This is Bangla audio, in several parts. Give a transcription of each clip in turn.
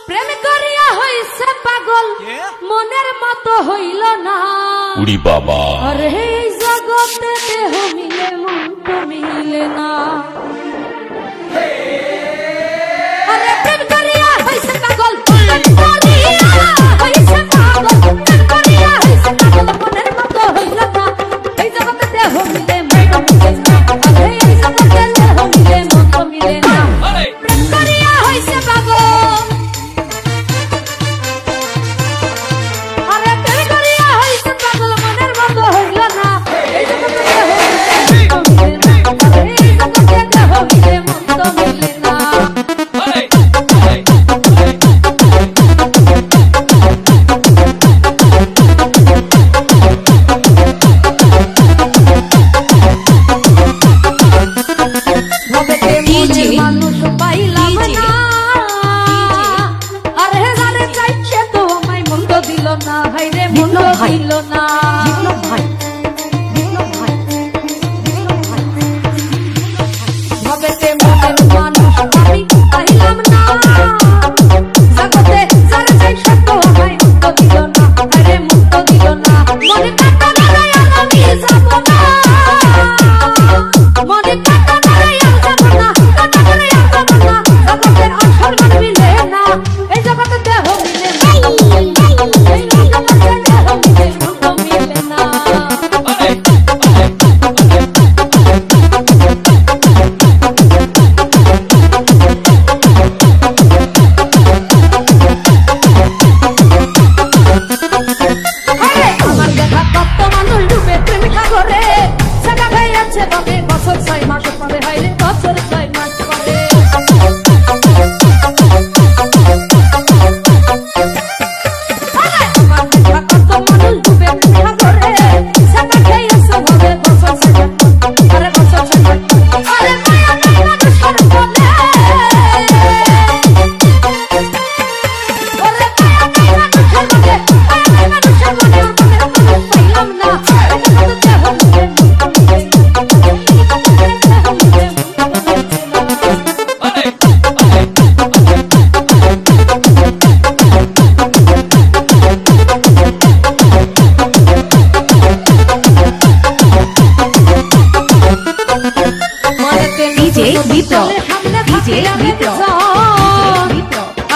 প্রেম করিয়া হইছে পাগল মনের মতো হইল না উড়ি বাবা আরে এই জগতে দেহ মিলে মন তো মিলে না আরে প্রেম করিয়া হইছে পাগল প্রেম করিয়া হইছে পাগল প্রেম করিয়া হইছে পাগল মনের মতো হইল না এই জগতে দেহ মিলে মন তো মিলে না আরে এই জগতে দেহ মিলে মন তো মিলে না প্রেম করিয়া হইছে পাগল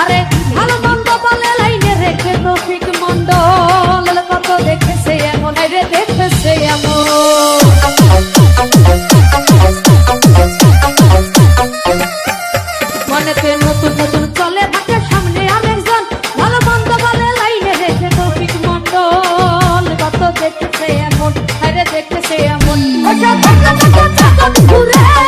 আরে ভালো মন্দ বলে লাইনে রেখে রফিক মন্ডল কত দেখেছে এমন রে দেখেছে এমন মনেতে নতুন নতুন চলে থাকে সামনে আরেকজন ভালো মন্দ বলে লাইনে রেখে রফিক মন্ডল কত দেখেছে এমন রে দেখেছে এমন ঘুরে